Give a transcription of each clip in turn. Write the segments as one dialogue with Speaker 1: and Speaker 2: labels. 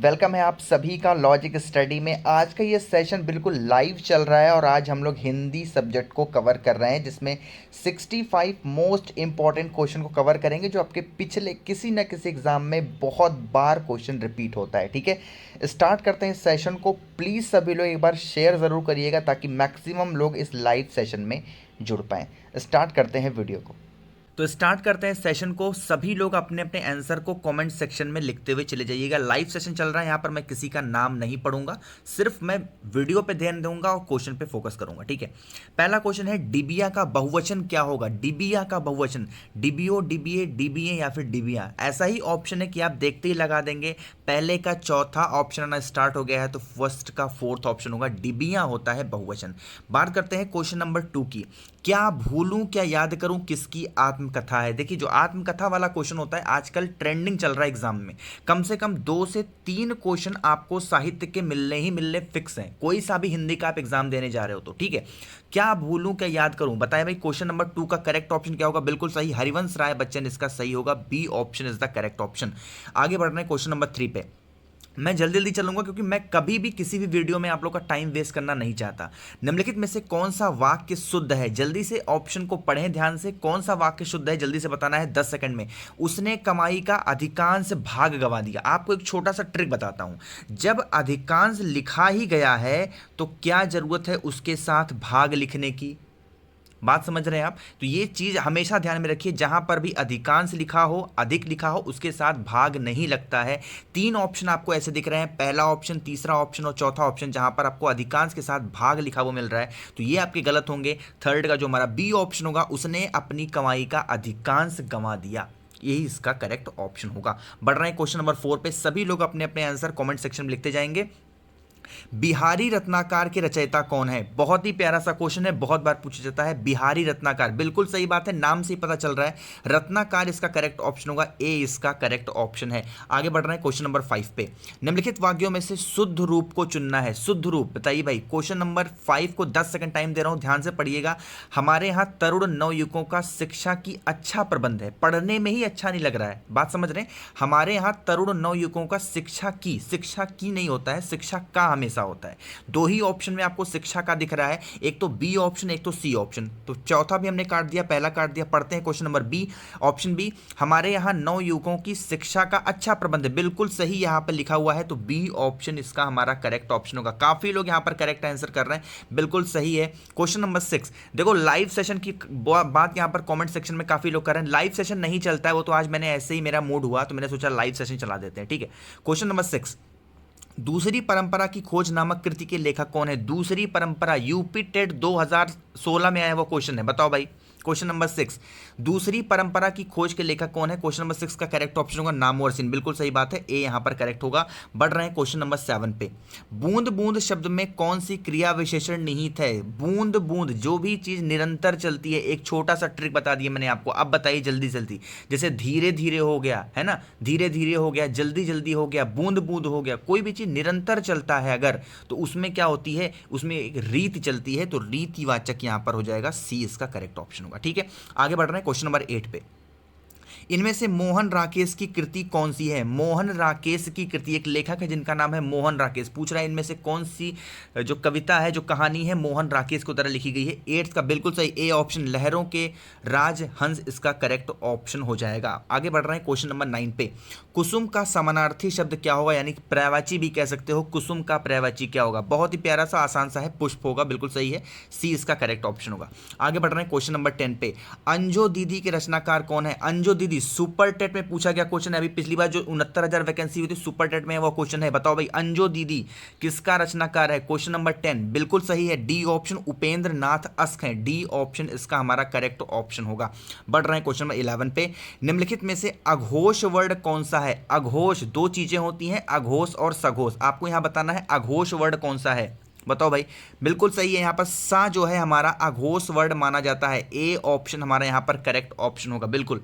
Speaker 1: Welcome है आप सभी का लॉजिक स्टडी में। आज का ये सेशन बिल्कुल लाइव चल रहा है और आज हम लोग हिंदी सब्जेक्ट को कवर कर रहे हैं, जिसमें 65 मोस्ट इंपॉर्टेंट क्वेश्चन को कवर करेंगे जो आपके पिछले किसी न किसी एग्जाम में बहुत बार क्वेश्चन रिपीट होता है। ठीक है, स्टार्ट करते हैं इस सेशन को। प्लीज़ सभी लोग एक बार शेयर ज़रूर करिएगा ताकि मैक्सिमम लोग इस लाइव सेशन में जुड़ पाएँ। स्टार्ट करते हैं वीडियो को। तो स्टार्ट करते हैं सेशन को। सभी लोग अपने अपने आंसर को कमेंट सेक्शन में लिखते हुए चले जाइएगा। लाइव सेशन चल रहा है, यहाँ पर मैं किसी का नाम नहीं पढ़ूंगा, सिर्फ मैं वीडियो पे ध्यान दूंगा और क्वेश्चन पे फोकस करूंगा। ठीक है, पहला क्वेश्चन है डिबिया का बहुवचन क्या होगा। डिबिया का बहुवचन डीबीओ, डीबीए, डीबीए या फिर डिबिया। ऐसा ही ऑप्शन है कि आप देखते ही लगा देंगे। पहले का चौथा ऑप्शन आना स्टार्ट हो गया है तो फर्स्ट का फोर्थ ऑप्शन होगा। डिबिया होता है बहुवचन। बात करते हैं क्वेश्चन नंबर 2 की। क्या भूलूं क्या याद करूं किसकी आत्मकथा है। देखिए, जो आत्मकथा वाला क्वेश्चन होता है आजकल ट्रेंडिंग चल रहा है एग्जाम में। कम से कम 2 से 3 क्वेश्चन आपको साहित्य के मिलने ही मिलने फिक्स हैं, कोई सा भी हिंदी का आप एग्जाम देने जा रहे हो तो। ठीक है, क्या भूलूं क्या याद करूं, बताए भाई। क्वेश्चन नंबर 2 का करेक्ट ऑप्शन क्या होगा। बिल्कुल सही, हरिवंश राय बच्चन इसका सही होगा। B option is the correct option. आगे बढ़ रहे हैं क्वेश्चन नंबर 3 पे। मैं जल्दी जल्दी चलूंगा क्योंकि मैं कभी भी किसी भी वीडियो में आप लोग का टाइम वेस्ट करना नहीं चाहता। निम्नलिखित में से कौन सा वाक्य शुद्ध है। जल्दी से ऑप्शन को पढ़ें ध्यान से। कौन सा वाक्य शुद्ध है जल्दी से बताना है 10 सेकंड में। उसने कमाई का अधिकांश भाग गंवा दिया। आपको एक छोटा सा ट्रिक बताता हूं। जब अधिकांश लिखा ही गया है तो क्या जरूरत है उसके साथ भाग लिखने की। बात समझ रहे हैं आप। तो ये चीज हमेशा ध्यान में रखिए, जहां पर भी अधिकांश लिखा हो, अधिक लिखा हो, उसके साथ भाग नहीं लगता है। 3 ऑप्शन आपको ऐसे दिख रहे हैं, पहला ऑप्शन, तीसरा ऑप्शन और चौथा ऑप्शन, जहां पर आपको अधिकांश के साथ भाग लिखा हुआ मिल रहा है तो ये आपके गलत होंगे। थर्ड का जो हमारा बी ऑप्शन होगा, उसने अपनी कमाई का अधिकांश गंवा दिया, यही इसका करेक्ट ऑप्शन होगा। बढ़ रहे हैं क्वेश्चन नंबर 4 पे। सभी लोग अपने अपने आंसर कमेंट सेक्शन में लिखते जाएंगे। बिहारी रत्नाकर के रचयिता कौन है। बहुत ही प्यारा सा क्वेश्चन है, बहुत बार पूछा जाता है। बिहारी रत्नाकर, बिल्कुल सही बात है, नाम से ही पता चल रहा है। रत्नाकर इसका करेक्ट ऑप्शन होगा। ए इसका करेक्ट ऑप्शन है। आगे बढ़ रहे हैं क्वेश्चन नंबर 5 पे। निम्नलिखित वाक्यों में से शुद्ध रूप को चुनना है। शुद्ध रूप बताइए भाई। क्वेश्चन नंबर 5 को 10 सेकंड टाइम दे रहा हूं, ध्यान से पढ़िएगा। हमारे यहाँ तरुण नवयुवकों का शिक्षा की अच्छा प्रबंध है। पढ़ने में ही अच्छा नहीं लग रहा है, बात समझ रहे हैं। हमारे यहाँ तरुण नवयुवकों का शिक्षा की नहीं होता है, शिक्षा का हमेशा होता है। 2 ही ऑप्शन में आपको शिक्षा का दिख रहा है, एक तो बी ऑप्शन, एक तो सी ऑप्शन। तो चौथा भी हमने काट दिया, पहला काट दिया। पढ़ते हैं question number B, option B. हमारे यहाँ नवयुवकों की शिक्षा का अच्छा प्रबंध है, बिल्कुल सही यहाँ पर लिखा हुआ है तो बी ऑप्शन इसका हमारा करेक्ट ऑप्शन होगा। काफी लोग यहाँ पर करेक्ट आंसर कर रहे हैं, बिल्कुल सही है। क्वेश्चन नंबर 6 देखो, लाइव सेशन की बात यहाँ पर कमेंट सेक्शन में काफी लोग कर रहे हैं। लाइव सेशन नहीं चलता है, वो तो आज मैंने ऐसे ही मेरा मूड हुआ तो मैंने सोचा लाइव सेशन चला देते हैं। ठीक है, क्वेश्चन नंबर 6, दूसरी परंपरा की खोज नामक कृति के लेखक कौन है। दूसरी परंपरा यूपी टेट 2016 में आया वो क्वेश्चन है, बताओ भाई। क्वेश्चन नंबर 6, दूसरी परंपरा की खोज के लेखक कौन है। क्वेश्चन नंबर 6 का करेक्ट ऑप्शन होगा नामवर सिंह, बिल्कुल सही बात है, ए यहां पर करेक्ट होगा। बढ़ रहे हैं क्वेश्चन नंबर 7 पे। बूंद बूंद शब्द में कौन सी क्रिया विशेषण निहित है। बूंद बूंद, जो भी चीज निरंतर चलती है। एक छोटा सा ट्रिक बता दिया मैंने आपको, अब बताइए जल्दी जल्दी। जैसे धीरे धीरे हो गया है ना, धीरे धीरे हो गया, जल्दी जल्दी हो गया, बूंद बूंद हो गया। कोई भी चीज निरंतर चलता है अगर, तो उसमें क्या होती है, उसमें एक रीत चलती है, तो रीतिवाचक यहां पर हो जाएगा सी इसका करेक्ट ऑप्शन होगा। ठीक है, आगे बढ़ रहे हैं क्वेश्चन नंबर 8 पे। इनमें से मोहन राकेश की कृति कौन सी है। मोहन राकेश की कृति, एक लेखक है जिनका नाम है मोहन राकेश। पूछ रहा है इनमें से कौन सी जो कविता है, जो कहानी है, मोहन राकेश को द्वारा लिखी गई है। 8 का बिल्कुल सही, ए ऑप्शन, लहरों के राजहंस इसका करेक्ट ऑप्शन हो जाएगा। आगे बढ़ रहे हैं क्वेश्चन नंबर 9 पे। कुसुम का समानार्थी शब्द क्या होगा, यानी पर्यायवाची भी कह सकते हो। कुसुम का पर्यायवाची क्या होगा। बहुत ही प्यारा सा आसान सा है, पुष्प होगा, बिल्कुल सही है, सी इसका करेक्ट ऑप्शन होगा। आगे बढ़ रहे हैं क्वेश्चन नंबर 10 पे। अंजो दीदी के रचनाकार कौन है। अंजो दीदी सुपर टेट में पूछा गया क्वेश्चन है। अभी पिछली बार जो 69,000 वैकेंसी हुई थी सुपर टेट में, वो क्वेश्चन है। बताओ भाई, अंजो दीदी किसका रचनाकार है। क्वेश्चन नंबर 10 बिल्कुल सही है, D option, Upendra Nath ask है। डी ऑप्शन इसका हमारा करेक्ट ऑप्शन होगा। बढ़ रहे हैं क्वेश्चन नंबर 11 पे। निम्नलिखित में से अघोष वर्ड कौन सा है। अघोष, 2 चीजें होती हैं, अघोष और सघोष। आपको यहां बताना है अघोष वर्ड कौन सा है, बताओ भाई। बिल्कुल सही है, यहां पर सा जो है हमारा अघोष वर्ड माना जाता है। ए ऑप्शन हमारा यहां पर करेक्ट ऑप्शन होगा, बिल्कुल।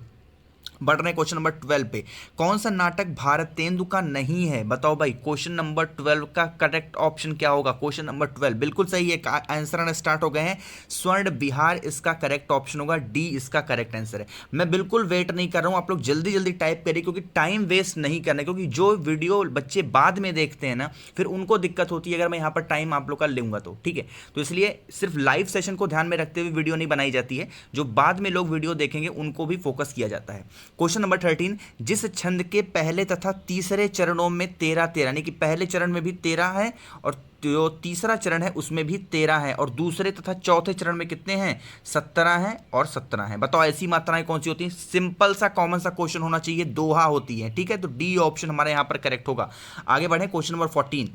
Speaker 1: बढ़ रहे हैं क्वेश्चन नंबर 12 पे। कौन सा नाटक भारतेंदु का नहीं है? बताओ भाई, क्वेश्चन नंबर 12 का करेक्ट ऑप्शन क्या होगा? क्वेश्चन नंबर 12 बिल्कुल सही है, आंसर आना स्टार्ट हो गए हैं। स्वर्ण विहार इसका करेक्ट ऑप्शन होगा, डी इसका करेक्ट आंसर है। मैं बिल्कुल वेट नहीं कर रहा हूं, आप लोग जल्दी जल्दी टाइप करिए, क्योंकि टाइम वेस्ट नहीं करना, क्योंकि जो वीडियो बच्चे बाद में देखते हैं ना, फिर उनको दिक्कत होती है अगर मैं यहाँ पर टाइम आप लोग का लूंगा तो, ठीक है। तो इसलिए सिर्फ लाइव सेशन को ध्यान में रखते हुए वीडियो नहीं बनाई जाती है, जो बाद में लोग वीडियो देखेंगे उनको भी फोकस किया जाता है। क्वेश्चन नंबर 13, जिस छंद के पहले तथा तीसरे चरणों में 13 यानी कि पहले चरण में भी 13 है और जो तीसरा चरण है उसमें भी 13 है, और दूसरे तथा चौथे चरण में कितने हैं? 17 हैं और 17 हैं। बताओ ऐसी मात्राएं कौन सी होती हैं? सिंपल सा कॉमन सा क्वेश्चन होना चाहिए, दोहा होती है, ठीक है। तो डी ऑप्शन हमारे यहां पर करेक्ट होगा। आगे बढ़े, क्वेश्चन नंबर 14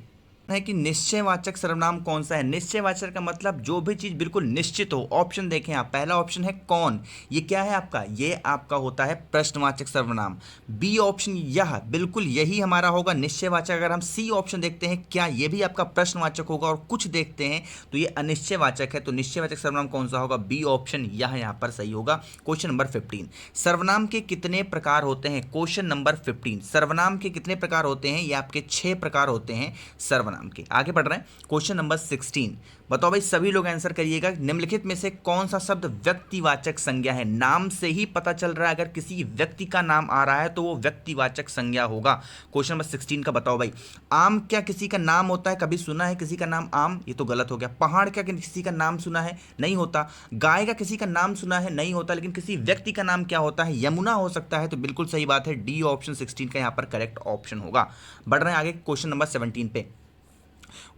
Speaker 1: है कि निश्चयवाचक सर्वनाम कौन सा है? निश्चयवाचक का मतलब जो भी चीज बिल्कुल निश्चित हो। ऑप्शन देखें आप, पहला ऑप्शन है कौन, ये क्या है आपका? ये आपका होता है प्रश्नवाचक सर्वनाम। बी ऑप्शन यह, बिल्कुल यही हमारा होगा निश्चयवाचक। अगर हम सी ऑप्शन देखते हैं, क्या ये भी आपका प्रश्नवाचक होगा? और कुछ देखते हैं तो ये अनिश्चयवाचक है। तो निश्चयवाचक सर्वनाम कौन सा होगा? बी ऑप्शन यह यहाँ पर सही होगा। क्वेश्चन नंबर 15, सर्वनाम के कितने प्रकार होते हैं? क्वेश्चन नंबर 15, सर्वनाम के कितने प्रकार होते हैं? ये आपके 6 प्रकार होते हैं सर्वनाम के। आगे बढ़ रहे हैं, क्वेश्चन नंबर 16, बताओ भाई सभी लोग आंसर करिएगा। निम्नलिखित में से कौन सा शब्द व्यक्तिवाचक संज्ञा है? नाम से ही पता चल रहा है, अगर किसी व्यक्ति का नाम आ रहा है तो वो व्यक्तिवाचक संज्ञा होगा। क्वेश्चन नंबर 16 का बताओ भाई, आम क्या किसी का नाम होता है? कभी सुना है किसी का नाम आम? ये तो गलत हो गया। पहाड़ क्या किसी का नाम सुना है? नहीं होता। गाय का किसी का नाम सुना है? नहीं होता। लेकिन किसी व्यक्ति का नाम क्या होता है? यमुना हो सकता है। तो बिल्कुल सही बात है, डी ऑप्शन 16 का यहाँ पर करेक्ट ऑप्शन होगा। बढ़ रहे हैं आगे, क्वेश्चन नंबर 17 पे।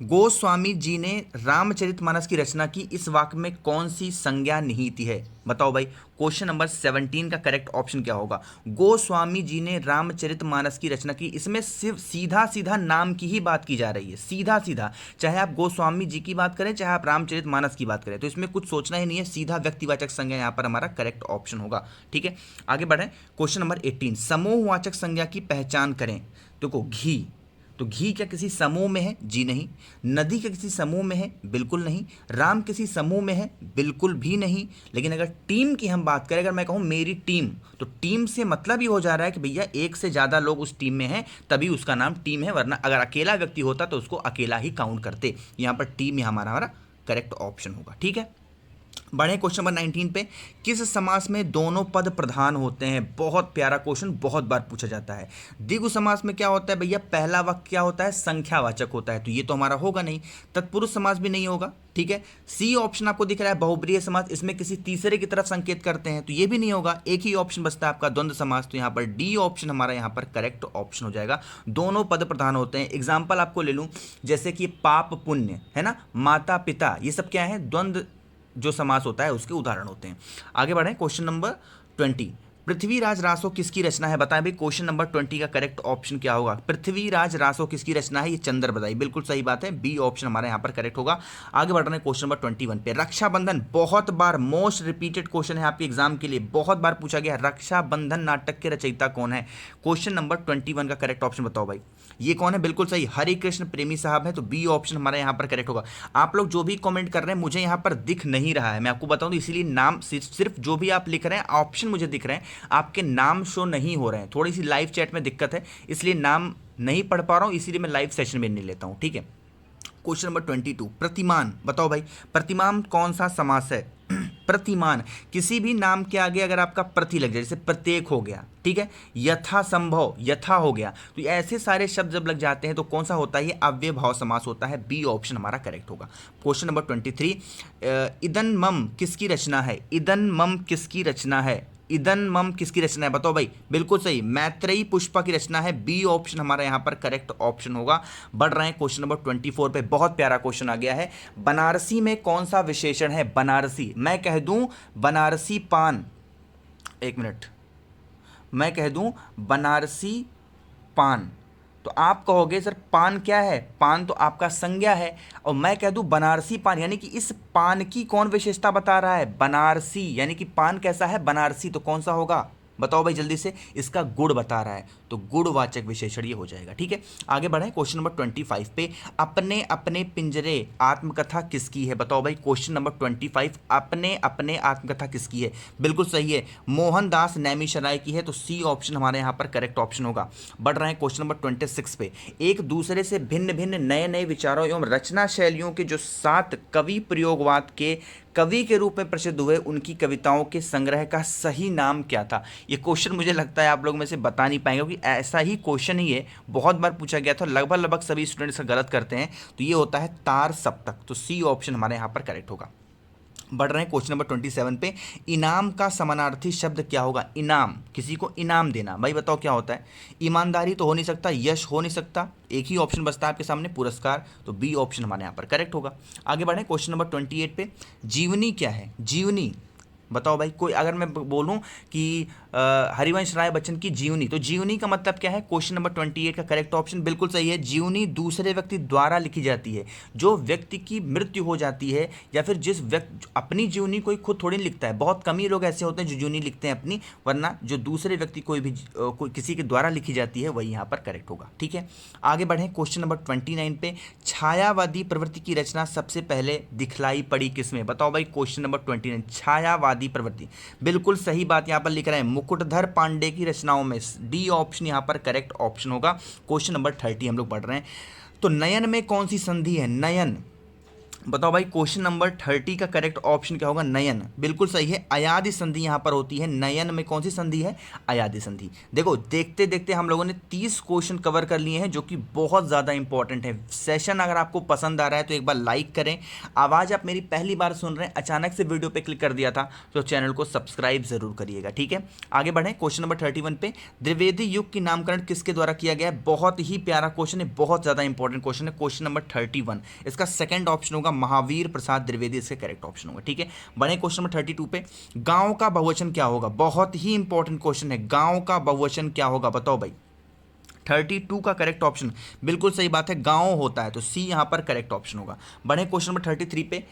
Speaker 1: गोस्वामी जी ने रामचरितमानस की रचना की, इस वाक्य में कौन सी संज्ञा निहित है? बताओ भाई, क्वेश्चन नंबर 17 का करेक्ट ऑप्शन क्या होगा? गोस्वामी जी ने रामचरितमानस की रचना की, इसमें सिर्फ सीधा सीधा नाम की ही बात की जा रही है, सीधा सीधा। चाहे आप गोस्वामी जी की बात करें, चाहे आप रामचरितमानस की बात करें, तो इसमें कुछ सोचना ही नहीं है, सीधा व्यक्तिवाचक संज्ञा यहाँ पर हमारा करेक्ट ऑप्शन होगा, ठीक है। आगे बढ़ें, क्वेश्चन नंबर 18, समूहवाचक संज्ञा की पहचान करें। देखो घी, तो घी क्या किसी समूह में है? जी नहीं। नदी क्या किसी समूह में है? बिल्कुल नहीं। राम किसी समूह में है? बिल्कुल भी नहीं। लेकिन अगर टीम की हम बात करें, अगर मैं कहूँ मेरी टीम, तो टीम से मतलब ही हो जा रहा है कि भैया एक से ज़्यादा लोग उस टीम में हैं, तभी उसका नाम टीम है, वरना अगर अकेला व्यक्ति होता तो उसको अकेला ही काउंट करते। यहाँ पर टीम हमारा करेक्ट ऑप्शन होगा, ठीक है। बढ़े क्वेश्चन नंबर 19 पे, किस समास में दोनों पद प्रधान होते हैं? बहुत प्यारा क्वेश्चन, बहुत बार पूछा जाता है। द्विगु समास में क्या होता है भैया? पहला वाक्य क्या होता है? संख्यावाचक होता है, तो ये तो हमारा होगा नहीं। तत्पुरुष समास भी नहीं होगा, ठीक है। सी ऑप्शन आपको दिख रहा है बहुब्रीहि समास, इसमें किसी तीसरे की तरफ संकेत करते हैं, तो ये भी नहीं होगा। एक ही ऑप्शन बचता है आपका द्वंद्व समास, तो यहाँ पर डी ऑप्शन हमारा यहाँ पर करेक्ट ऑप्शन हो जाएगा। दोनों पद प्रधान होते हैं। एग्जाम्पल आपको ले लूँ, जैसे कि पाप पुण्य है ना, माता पिता, ये सब क्या है? द्वंद्व जो समास होता है उसके उदाहरण होते हैं। आगे बढ़ें, क्वेश्चन नंबर 20, पृथ्वीराज रासो किसकी रचना है? बताएं भाई, क्वेश्चन नंबर 20 का करेक्ट ऑप्शन क्या होगा? पृथ्वीराज रासो किसकी रचना है? ये चंद्र बदाई, बिल्कुल सही बात है, बी ऑप्शन हमारे यहाँ पर करेक्ट होगा। आगे बढ़ रहे हैं क्वेश्चन नंबर 21 पे, रक्षाबंधन, बहुत बार मोस्ट रिपीटेड क्वेश्चन है आपके एग्जाम के लिए, बहुत बार पूछा गया। रक्षाबंधन नाटक के रचयिता कौन है? क्वेश्चन नंबर 21 का करेक्ट ऑप्शन बताओ भाई, ये कौन है? बिल्कुल सही, हरि कृष्ण प्रेमी साहब है, तो बी ऑप्शन हमारे यहाँ पर करेक्ट होगा। आप लोग जो भी कमेंट कर रहे हैं मुझे यहाँ पर दिख नहीं रहा है, मैं आपको बताऊँ, तो इसीलिए नाम सिर्फ जो भी आप लिख रहे हैं ऑप्शन मुझे दिख रहे हैं, आपके नाम शो नहीं हो रहे हैं। थोड़ी सी लाइव चैट में दिक्कत है, इसलिए नाम नहीं पढ़ पा रहा हूँ, इसीलिए मैं लाइव सेशन में नहीं लेता हूँ, ठीक है। क्वेश्चन नंबर 22, प्रतिमान, बताओ भाई प्रतिमान कौन सा समास है? प्रतिमान, किसी भी नाम के आगे अगर आपका प्रति लग जाए, जैसे प्रत्येक हो गया, ठीक है, यथा संभव, यथा हो गया, तो ऐसे सारे शब्द जब लग जाते हैं तो कौन सा होता है? ये अव्ययभाव समास होता है, बी ऑप्शन हमारा करेक्ट होगा। क्वेश्चन नंबर 23, इदन मम किसकी रचना है? इदन मम किसकी रचना है? इदन मम किसकी रचना है? बताओ भाई, बिल्कुल सही, मैत्रेयी पुष्पा की रचना है, बी ऑप्शन हमारा यहाँ पर करेक्ट ऑप्शन होगा। बढ़ रहे हैं क्वेश्चन नंबर 24 पे, बहुत प्यारा क्वेश्चन आ गया है। बनारसी में कौन सा विशेषण है? बनारसी, मैं कह दूं बनारसी पान, एक मिनट, मैं कह दूं बनारसी पान, तो आप कहोगे सर पान क्या है? पान तो आपका संज्ञा है, और मैं कह दूं बनारसी पान, यानी कि इस पान की कौन विशेषता बता रहा है? बनारसी, यानी कि पान कैसा है? बनारसी, तो कौन सा होगा? बताओ भाई जल्दी से, इसका गुण बता रहा है, तो गुणवाचक विशेषण ये हो जाएगा। ठीक है, आगे बढ़े क्वेश्चन नंबर 25 पे, अपने अपने पिंजरे आत्मकथा किसकी है? बताओ भाई क्वेश्चन नंबर 25, अपने अपने आत्मकथा किसकी है? बिल्कुल सही है, मोहनदास नैमिषराय की है, तो सी ऑप्शन हमारे यहाँ पर करेक्ट ऑप्शन होगा। बढ़ रहे हैं क्वेश्चन नंबर 26 पे, एक दूसरे से भिन्न भिन्न नए नए विचारों एवं रचना शैलियों के जो 7 कवि प्रयोगवाद के कवि के रूप में प्रसिद्ध हुए, उनकी कविताओं के संग्रह का सही नाम क्या था? ये क्वेश्चन मुझे लगता है आप लोग में से बता नहीं पाएंगे, क्योंकि ऐसा ही क्वेश्चन ही है, बहुत बार पूछा गया था, लगभग लगभग सभी स्टूडेंट इसका गलत करते हैं। तो ये होता है तार सप्तक, तो सी ऑप्शन हमारे यहाँ पर करेक्ट होगा। बढ़ रहे हैं क्वेश्चन नंबर 27 पे, इनाम का समानार्थी शब्द क्या होगा? इनाम, किसी को इनाम देना, भाई बताओ क्या होता है? ईमानदारी तो हो नहीं सकता, यश हो नहीं सकता, एक ही ऑप्शन बचता है आपके सामने, पुरस्कार, तो बी ऑप्शन हमारे यहाँ पर करेक्ट होगा। आगे बढ़े क्वेश्चन नंबर 28 पे, जीवनी क्या है? जीवनी बताओ भाई, कोई अगर मैं बोलूं कि हरिवंश राय बच्चन की जीवनी, तो जीवनी का मतलब क्या है? क्वेश्चन नंबर 28 का करेक्ट ऑप्शन बिल्कुल सही है, जीवनी दूसरे व्यक्ति द्वारा लिखी जाती है, जो व्यक्ति की मृत्यु हो जाती है, या फिर जिस व्यक्ति अपनी जीवनी कोई खुद थोड़ी लिखता है, बहुत कम ही लोग ऐसे होते हैं जो जीवनी लिखते हैं अपनी, वरना जो दूसरे व्यक्ति कोई भी कोई किसी के द्वारा लिखी जाती है वही यहाँ पर करेक्ट होगा। ठीक है, आगे बढ़ें क्वेश्चन नंबर 29 पे, छायावादी प्रवृत्ति की रचना सबसे पहले दिखलाई पड़ी किसमें? बताओ भाई क्वेश्चन नंबर 29, छायावादी प्रवृत्ति, बिल्कुल सही बात यहाँ पर लिख रहे हैं, मुकुटधर पांडे की रचनाओं में, डी ऑप्शन यहाँ पर करेक्ट ऑप्शन होगा। क्वेश्चन नंबर 30 हम लोग पढ़ रहे हैं, तो नयन में कौन सी संधि है? नयन, बताओ भाई क्वेश्चन नंबर 30 का करेक्ट ऑप्शन क्या होगा? नयन, बिल्कुल सही है, अयादि संधि यहां पर होती है, नयन में कौन सी संधि है? अयादि संधि। देखो देखते देखते हम लोगों ने 30 क्वेश्चन कवर कर लिए हैं, जो कि बहुत ज़्यादा इंपॉर्टेंट है। सेशन अगर आपको पसंद आ रहा है तो एक बार लाइक करें, आवाज़ आप मेरी पहली बार सुन रहे हैं, अचानक से वीडियो पर क्लिक कर दिया था, तो चैनल को सब्सक्राइब जरूर करिएगा। ठीक है, आगे बढ़ें क्वेश्चन नंबर 31 पे, द्विवेदी युग की नामकरण किसके द्वारा किया गया है? बहुत ही प्यारा क्वेश्चन है, बहुत ज़्यादा इंपॉर्टेंट क्वेश्चन है, क्वेश्चन नंबर 31, इसका सेकंड ऑप्शन होगा महावीर प्रसाद द्विवेदी, इसके करेक्ट ऑप्शन होगा। ठीक है, बने क्वेश्चन नंबर 32 पे, गांव का बहुवचन क्या होगा? बहुत ही इंपॉर्टेंट क्वेश्चन है, गांव का बहुवचन क्या होगा? बताओ भाई 32 का करेक्ट ऑप्शन, बिल्कुल सही बात है, गांव होता है, तो सी यहां पर करेक्ट ऑप्शन होगा। बढ़े क्वेश्चन नंबर 33 पे,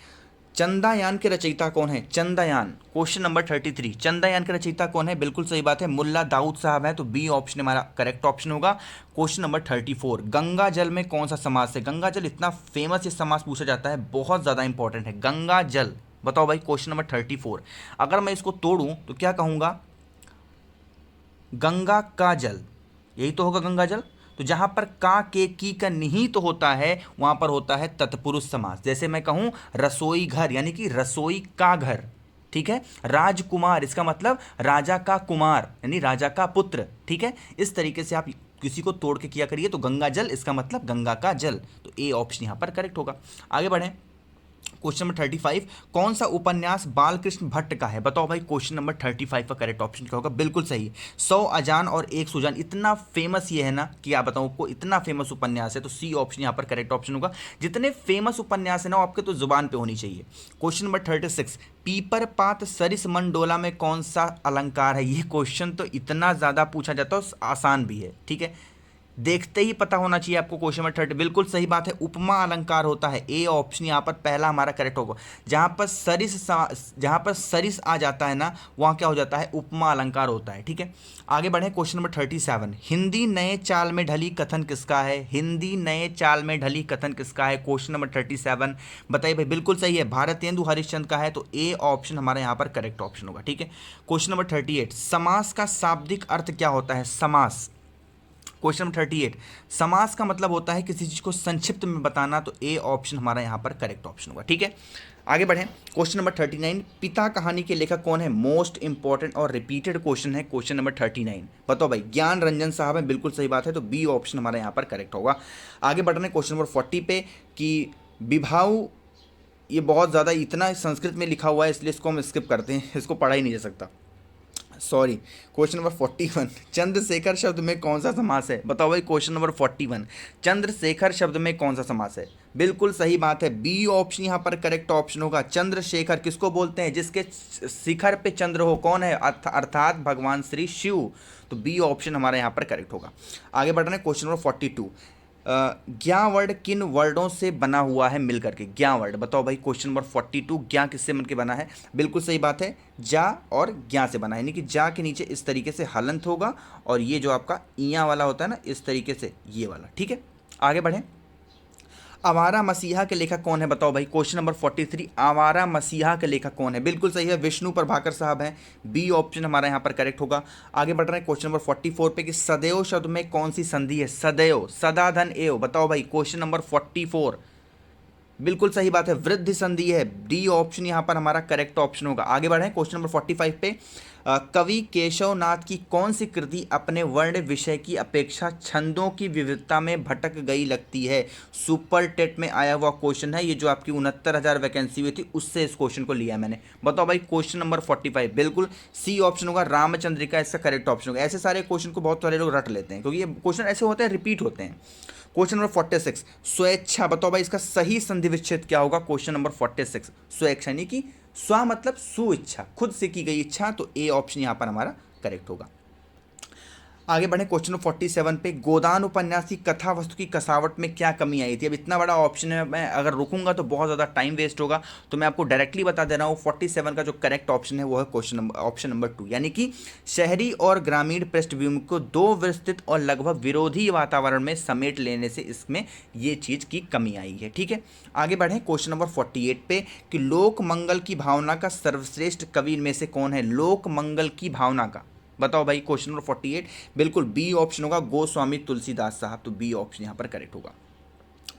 Speaker 1: चंद्रयान के रचयिता कौन है? चंद्रयान, क्वेश्चन नंबर 33, चंद्रयान के रचयिता कौन है? बिल्कुल सही बात है, मुल्ला दाऊद साहब है, तो बी ऑप्शन हमारा करेक्ट ऑप्शन होगा। क्वेश्चन नंबर 34, गंगा जल में कौन सा समास है? गंगा जल, इतना फेमस ये समास पूछा जाता है, बहुत ज़्यादा इंपॉर्टेंट है, गंगा जल। बताओ भाई क्वेश्चन नंबर 34, अगर मैं इसको तोड़ूं तो क्या कहूँगा? गंगा का जल, यही तो होगा गंगा जल। तो जहां पर का के की का निहित तो होता है, वहां पर होता है तत्पुरुष समास। जैसे मैं कहूं रसोई घर, यानी कि रसोई का घर, ठीक है। राजकुमार, इसका मतलब राजा का कुमार, यानी राजा का पुत्र, ठीक है। इस तरीके से आप किसी को तोड़ के किया करिए। तो गंगा जल, इसका मतलब गंगा का जल, तो ए ऑप्शन यहां पर करेक्ट होगा। आगे बढ़ें, क्वेश्चन नंबर 35, कौन सा उपन्यास बालकृष्ण भट्ट का है? बताओ भाई क्वेश्चन नंबर 35 का करेक्ट ऑप्शन क्या होगा? बिल्कुल सही, 100 अजान और 1 सुजान, इतना फेमस ये है ना कि आप बताओ को, इतना फेमस उपन्यास है, तो सी ऑप्शन यहाँ पर करेक्ट ऑप्शन होगा। जितने फेमस उपन्यास है ना आपके तो जुबान पे होनी चाहिए। क्वेश्चन नंबर 36, पीपर पात सरिस मंडोला में कौन सा अलंकार है? ये क्वेश्चन तो इतना ज़्यादा पूछा जाता है, आसान भी है, ठीक है, देखते ही पता होना चाहिए आपको। क्वेश्चन नंबर 30, बिल्कुल सही बात है, उपमा अलंकार होता है, ए ऑप्शन यहाँ पर पहला हमारा करेक्ट होगा। जहाँ पर सरिस आ जाता है ना, वहाँ क्या हो जाता है? उपमा अलंकार होता है, ठीक है। आगे बढ़े, क्वेश्चन नंबर 37, हिंदी नए चाल में ढली कथन किसका है? हिंदी नए चाल में ढली कथन किसका है? क्वेश्चन नंबर 37 बताइए भाई। बिल्कुल सही है, भारतेंदु हरिश्चंद्र का है, तो ए ऑप्शन हमारे यहाँ पर करेक्ट ऑप्शन होगा, ठीक है। क्वेश्चन नंबर 38, समास का शाब्दिक अर्थ क्या होता है? समास, क्वेश्चन नंबर 38, समास का मतलब होता है किसी चीज को संक्षिप्त में बताना, तो ए ऑप्शन हमारा यहाँ पर करेक्ट ऑप्शन होगा, ठीक है। आगे बढ़ें, क्वेश्चन नंबर 39, पिता कहानी के लेखक कौन है? मोस्ट इंपॉर्टेंट और रिपीटेड क्वेश्चन है क्वेश्चन नंबर 39। बताओ भाई, ज्ञान रंजन साहब है, बिल्कुल सही बात है, तो बी ऑप्शन हमारा यहाँ पर करेक्ट होगा। आगे बढ़ रहे हैं क्वेश्चन नंबर 40 पे कि विभाव, ये बहुत ज़्यादा इतना संस्कृत में लिखा हुआ है, इसलिए इसको हम स्किप करते हैं, इसको पढ़ा ही नहीं जा सकता, सॉरी। क्वेश्चन नंबर 41, चंद्रशेखर शब्द में कौन सा समास है? बताओ भाई क्वेश्चन नंबर 41, चंद्रशेखर शब्द में कौन सा समास है? बिल्कुल सही बात है, बी ऑप्शन यहाँ पर करेक्ट ऑप्शन होगा। चंद्रशेखर किसको बोलते हैं? जिसके शिखर पे चंद्र हो, कौन है? अर्थात भगवान श्री शिव, तो बी ऑप्शन हमारे यहाँ पर करेक्ट होगा। आगे बढ़ रहे हैं, क्वेश्चन नंबर 42, ज्ञा वर्ड किन वर्डों से बना हुआ है मिल करके? ज्ञा वर्ड बताओ भाई। क्वेश्चन नंबर 42, ज्ञा किससे मिलकर बना है? बिल्कुल सही बात है, जा और ज्ञा से बना है, यानी कि जा के नीचे इस तरीके से हलंत होगा और ये जो आपका इया वाला होता है ना, इस तरीके से ये वाला। ठीक है, आगे बढ़ें। आवारा मसीहा के लेखक कौन है बताओ भाई? क्वेश्चन नंबर 43, आवारा मसीहा के लेखक कौन है? बिल्कुल सही है, विष्णु प्रभाकर साहब हैं। बी ऑप्शन हमारा यहाँ पर करेक्ट होगा। आगे बढ़ रहे हैं क्वेश्चन नंबर 44 पे कि सदैव शब्द में कौन सी संधि है? सदैव, सदा धन एव, बताओ भाई। क्वेश्चन नंबर 44, बिल्कुल सही बात है, वृद्धि संधि है। डी ऑप्शन यहाँ पर हमारा करेक्ट ऑप्शन होगा। आगे बढ़े क्वेश्चन नंबर 45 पे कवि केशवनाथ की कौन सी कृति अपने वर्ण विषय की अपेक्षा छंदों की विविधता में भटक गई लगती है? सुपर टेट में आया हुआ क्वेश्चन है ये, जो आपकी 69,000 वैकेंसी हुई थी उससे इस क्वेश्चन को लिया मैंने। बताओ भाई क्वेश्चन नंबर 45, बिल्कुल सी ऑप्शन होगा, रामचंद्रिका इसका करेक्ट ऑप्शन होगा। ऐसे सारे क्वेश्चन को बहुत सारे लोग रट लेते हैं क्योंकि ये क्वेश्चन ऐसे होते हैं, रिपीट होते हैं। क्वेश्चन नंबर 46, स्वेच्छा, बताओ भाई इसका सही संधि विच्छेद क्या होगा? क्वेश्चन नंबर 46, स्वेच्छा यानी कि स्व मतलब सुइच्छा, खुद से की गई इच्छा, तो ए ऑप्शन यहां पर हमारा करेक्ट होगा। आगे बढ़े क्वेश्चन नंबर 47 पे, गोदान उपन्यास की कथा वस्तु की कसावट में क्या कमी आई थी? अब इतना बड़ा ऑप्शन है, मैं अगर रुकूंगा तो बहुत ज़्यादा टाइम वेस्ट होगा, तो मैं आपको डायरेक्टली बता दे रहा हूँ 47 का जो करेक्ट ऑप्शन है वो है ऑप्शन नंबर 2, यानी कि शहरी और ग्रामीण पृष्ठभूमि को दो विस्तृत और लगभग विरोधी वातावरण में समेट लेने से इसमें ये चीज़ की कमी आई है। ठीक है, आगे बढ़ें क्वेश्चन नंबर 48 पे कि लोक मंगल की भावना का सर्वश्रेष्ठ कवि इनमें से कौन है? लोक मंगल की भावना का, बताओ भाई। क्वेश्चन नंबर 48, बिल्कुल बी ऑप्शन होगा, गोस्वामी तुलसीदास साहब, तो बी ऑप्शन यहां पर करेक्ट होगा।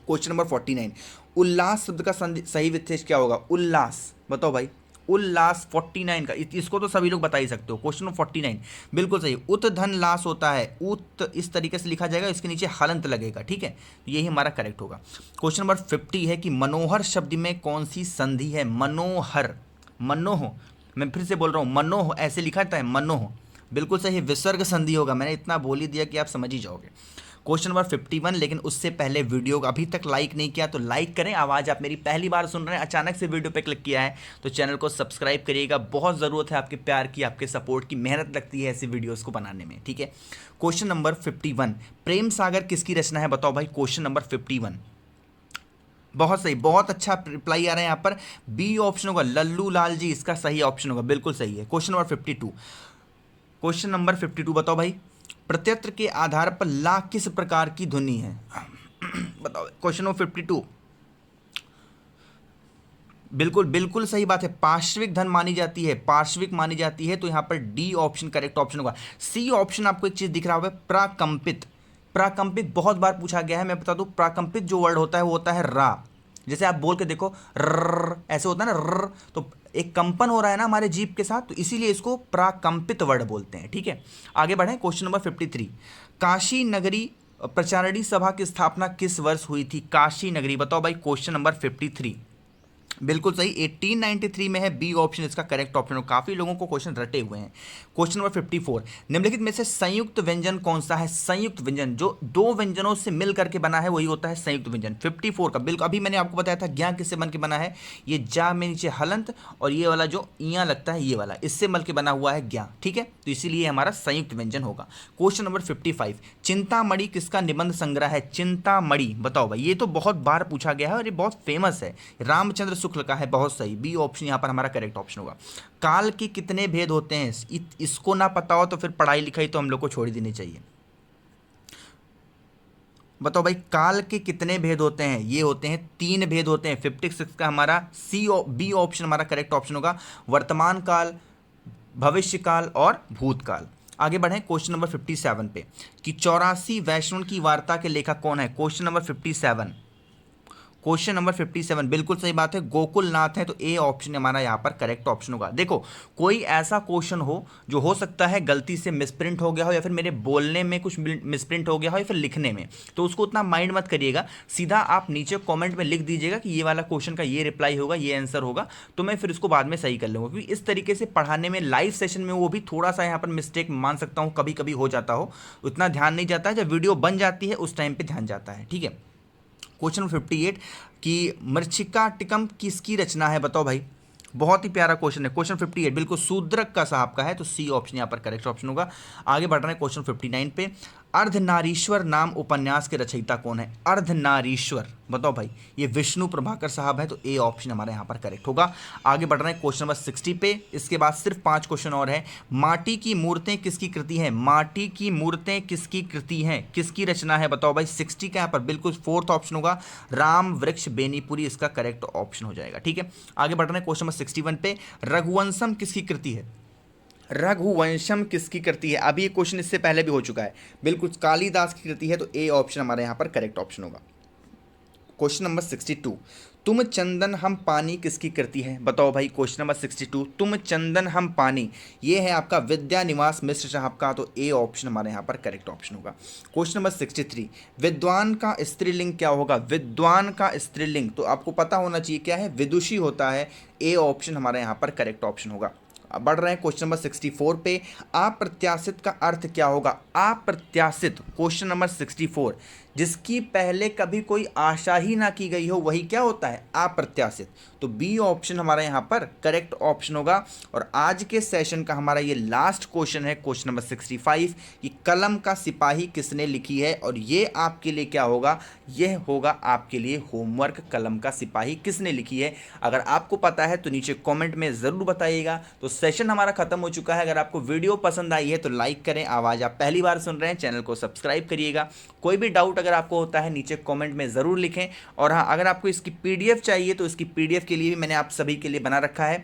Speaker 1: क्वेश्चन नंबर 49, उल्लास शब्द का सही विशेष क्या होगा? उल्लास, बताओ भाई। उल्लास 49 का, इसको तो सभी लोग बता ही सकते हो। क्वेश्चन नंबर 49 बिल्कुल सही, उत धन लास होता है, उत इस तरीके से लिखा जाएगा, इसके नीचे हलंत लगेगा। ठीक है, तो यही हमारा करेक्ट होगा। क्वेश्चन नंबर 50 है कि मनोहर शब्द में कौन सी संधि है? मनोहर, मनोह, मैं फिर से बोल रहा हूँ, मनोह ऐसे लिखा जाता है, मनोह, बिल्कुल सही, विसर्ग संधि होगा। मैंने इतना बोल ही दिया कि आप समझ ही जाओगे। क्वेश्चन नंबर 51, लेकिन उससे पहले वीडियो को अभी तक लाइक नहीं किया तो लाइक करें। आवाज़ आप मेरी पहली बार सुन रहे हैं, अचानक से वीडियो पे क्लिक किया है तो चैनल को सब्सक्राइब करिएगा। बहुत ज़रूरत है आपके प्यार की, आपके सपोर्ट की, मेहनत लगती है ऐसी वीडियोज़ को बनाने में। ठीक है, क्वेश्चन नंबर 51, प्रेम सागर किसकी रचना है? बताओ भाई। क्वेश्चन नंबर 51, बहुत सही, बहुत अच्छा रिप्लाई आ रहा है यहाँ पर। बी ऑप्शन होगा, लल्लू लाल जी इसका सही ऑप्शन होगा, बिल्कुल सही है। क्वेश्चन नंबर 52, क्वेश्चन नंबर 52 बताओ भाई, प्रत्यत्र के आधार पर ला किस प्रकार की ध्वनि है? बताओ। क्वेश्चन नंबर 52, बिल्कुल बिल्कुल सही बात है, पार्श्विक धन मानी जाती है, पार्श्विक मानी जाती है, तो यहां पर डी ऑप्शन करेक्ट ऑप्शन होगा। सी ऑप्शन आपको एक चीज दिख रहा होगा, प्राकंपित, प्राकंपित बहुत बार पूछा गया है, मैं बता दूं प्राकंपित जो वर्ड होता है वो होता है रा। जैसे आप बोल के देखो रर, ऐसे होता है ना रर, तो एक कंपन हो रहा है ना हमारे जीभ के साथ, तो इसीलिए इसको प्राकंपित वर्ड बोलते हैं। ठीक है, आगे बढ़े क्वेश्चन नंबर 53, काशी नगरी प्रचारणी सभा की स्थापना किस वर्ष हुई थी? काशी नगरी, बताओ भाई। क्वेश्चन नंबर 53, बिल्कुल सही, 1893 में है, बी ऑप्शन इसका करेक्ट ऑप्शन हो। काफी लोगों को क्वेश्चन रटे हुए हैं। क्वेश्चन नंबर 54, निम्नलिखित में से संयुक्त व्यंजन कौन सा है? संयुक्त व्यंजन जो दो व्यंजनों से मिल करके बना है वही होता है संयुक्त व्यंजन। 54 का बिल्कुल, अभी मैंने आपको बताया था ज्ञा किससे बन के बना है, ये जा में नीचे हलंत और ये वाला जो इया लगता है ये वाला, इससे मिल के बना हुआ है ज्ञा। ठीक है, तो इसीलिए हमारा संयुक्त व्यंजन होगा। क्वेश्चन नंबर 55, चिंतामणि किसका निबंध संग्रह है? चिंतामणि, बताओ भाई। ये तो बहुत बार पूछा गया है और ये बहुत फेमस है, रामचंद्र शुक्ल का है, बहुत सही, बी ऑप्शन यहां पर हमारा करेक्ट ऑप्शन होगा। काल के कितने भेद होते हैं? इसको ना पता हो तो फिर पढ़ाई लिखाई तो हम लोग को छोड़ देनी चाहिए। बताओ भाई, काल के कितने भेद होते हैं? ये होते हैं 3 भेद होते हैं। 56 का हमारा बी ऑप्शन हमारा करेक्ट ऑप्शन होगा, वर्तमान काल, भविष्य काल और भूतकाल। आगे बढ़ें क्वेश्चन नंबर 57 पे कि 84 वैष्णव की वार्ता के लेखक कौन है? क्वेश्चन नंबर 57, क्वेश्चन नंबर 57, बिल्कुल सही बात है, गोकुल नाथ है, तो ए ऑप्शन हमारा यहाँ पर करेक्ट ऑप्शन होगा। देखो, कोई ऐसा क्वेश्चन हो जो हो सकता है गलती से मिसप्रिंट हो गया हो, या फिर मेरे बोलने में कुछ मिसप्रिंट हो गया हो, या फिर लिखने में, तो उसको उतना माइंड मत करिएगा, सीधा आप नीचे कमेंट में लिख दीजिएगा कि ये वाला क्वेश्चन का ये रिप्लाई होगा, ये आंसर होगा, तो मैं फिर उसको बाद में सही कर लूँगा। क्योंकि इस तरीके से पढ़ाने में, लाइव सेशन में वो भी थोड़ा सा यहाँ पर मिस्टेक मान सकता हूँ, कभी कभी हो जाता हो, उतना ध्यान नहीं जाता है, जब वीडियो बन जाती है उस टाइम पर ध्यान जाता है। ठीक है, क्वेश्चन नंबर 58 कि मृच्छिका टिकम किसकी रचना है? बताओ भाई, बहुत ही प्यारा क्वेश्चन है। क्वेश्चन 58 बिल्कुल शूद्रक का साहब का है, तो सी ऑप्शन यहाँ पर करेक्ट ऑप्शन होगा। आगे बढ़ रहे हैं क्वेश्चन 59 पे, अर्धनारीश्वर नाम उपन्यास के रचयिता कौन है? अर्धनारीश्वर, बताओ भाई। ये विष्णु प्रभाकर साहब है, तो ए ऑप्शन हमारे यहाँ पर करेक्ट होगा। आगे बढ़ रहे हैं क्वेश्चन नंबर 60 पे। इसके बाद सिर्फ 5 क्वेश्चन और है। माटी की मूर्तें किसकी कृति हैं? माटी की मूर्तें किसकी कृति हैं, किसकी रचना है, बताओ भाई। 60 का यहाँ पर बिल्कुल फोर्थ ऑप्शन होगा, राम वृक्ष बेनीपुरी इसका करेक्ट ऑप्शन हो जाएगा। ठीक है, आगे बढ़ रहे हैं क्वेश्चन नंबर 61 पे। रघुवंशम किसकी कृति है? रघुवंशम किसकी कृति है? अभी ये क्वेश्चन इससे पहले भी हो चुका है, बिल्कुल कालिदास की कृति है, तो ए ऑप्शन हमारे यहाँ पर करेक्ट ऑप्शन होगा। क्वेश्चन नंबर 62, तुम चंदन हम पानी किसकी कृति है? बताओ भाई। क्वेश्चन नंबर 62, तुम चंदन हम पानी, ये है आपका विद्यानिवास मिश्र साहब का, तो ए ऑप्शन हमारे यहाँ पर करेक्ट ऑप्शन होगा। क्वेश्चन नंबर 63, विद्वान का स्त्रीलिंग क्या होगा? विद्वान का स्त्रीलिंग तो आपको पता होना चाहिए क्या है, विदुषी होता है। ए ऑप्शन हमारे यहाँ पर करेक्ट ऑप्शन होगा। अब बढ़ रहे हैं क्वेश्चन नंबर 64 पे। अप्रत्याशित का अर्थ क्या होगा? अप्रत्याशित, क्वेश्चन नंबर 64, जिसकी पहले कभी कोई आशा ही ना की गई हो, वही क्या होता है? अप्रत्याशित। तो बी ऑप्शन हमारा यहाँ पर करेक्ट ऑप्शन होगा। और आज के सेशन का हमारा ये लास्ट क्वेश्चन है, क्वेश्चन नंबर 65, कि कलम का सिपाही किसने लिखी है? और ये आपके लिए क्या होगा? यह होगा आपके लिए होमवर्क, कलम का सिपाही किसने लिखी है। अगर आपको पता है तो नीचे कमेंट में ज़रूर बताइएगा। तो सेशन हमारा खत्म हो चुका है। अगर आपको वीडियो पसंद आई है तो लाइक करें, आवाज़ आप पहली बार सुन रहे हैं चैनल को सब्सक्राइब करिएगा। कोई भी डाउट अगर आपको होता है नीचे कमेंट में ज़रूर लिखें। और हाँ, अगर आपको इसकी पीडीएफ चाहिए तो इसकी पीडीएफ के लिए भी मैंने आप सभी के लिए बना रखा है।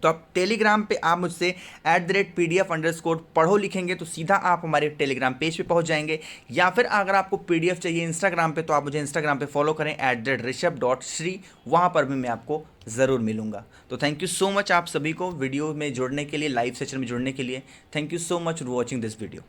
Speaker 1: तो आप टेलीग्राम पे आप मुझसे @pdf_पढ़ो लिखेंगे तो सीधा आप हमारे टेलीग्राम पेज पे पहुंच जाएंगे। या फिर अगर आपको पीडीएफ चाहिए इंस्टाग्राम पे तो आप मुझे इंस्टाग्राम पे फॉलो करें @rishabh.shri, वहाँ पर भी मैं आपको ज़रूर मिलूंगा। तो थैंक यू सो मच आप सभी को वीडियो में जुड़ने के लिए, लाइव सेशन में जुड़ने के लिए। Thank you so much for watching this video.